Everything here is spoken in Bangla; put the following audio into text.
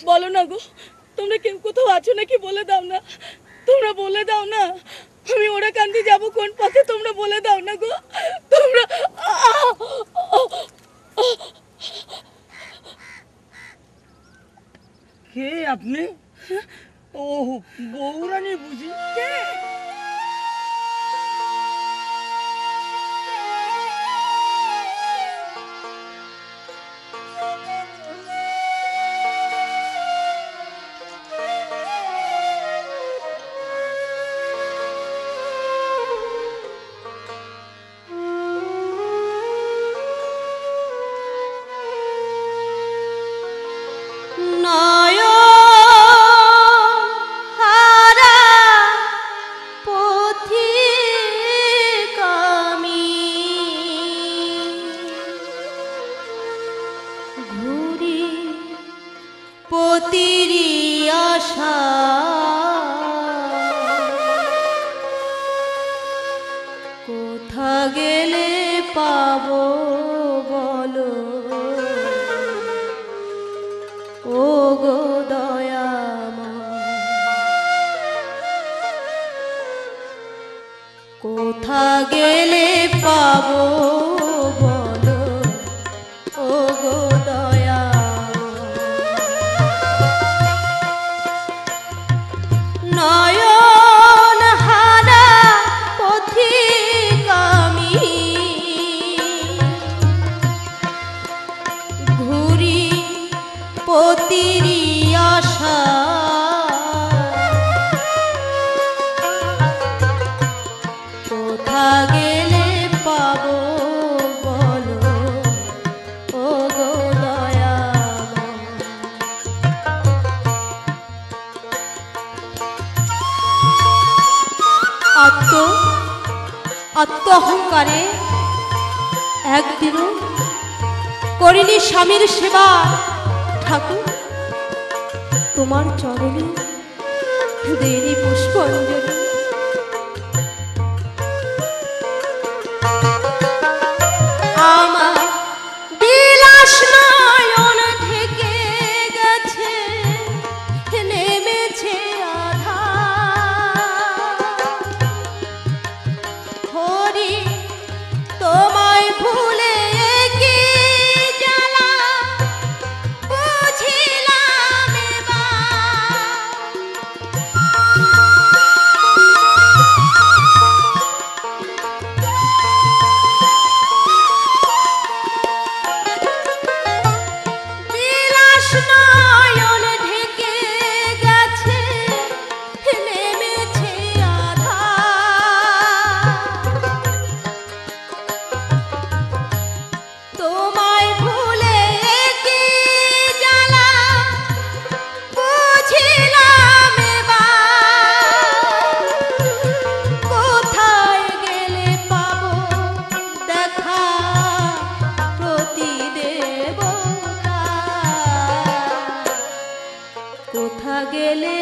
বলো না গো, তোমরা কেউ কোথাও আছো নাকি? বলে দাও না, তোমরা বলে দাও না। আমি ওরা কান্দি যাব কোন পথে, তোমরা বলে দাও না গো। তোমরা কে আপনি? ও বৌরানী বুঝি? কে? কোথা গেলে পাবো বলো ও গো দয়াময়, কোথা গেলে পাবো বলো ও গো দয়াময়। নয়ন হারা পথিক আমি, ঘুরি পতিরি আশা, কোথা গেলে পাবো বলো ও গো দয়াময়। আত্ম অহংকারে একদিনও করিনি স্বামীর সেবা। ঠাকুর তোমার চরণে দেরি পুষ্পাঞ্জলি। আমার বিলাস নয়ন থেকে গেছে, নেমেছে আধার। হরি তোমায় ভুলে কি জ্বালা বুঝিলাম বিলাস নয়ন ঢেকে গেছে, নেমেছে আধার। তোমায় ভুলে কি জ্বালা বুঝিলাম এবার। কোথায় গেলে পাবো দেখা প্রতিদেবতা, কোথা গেলে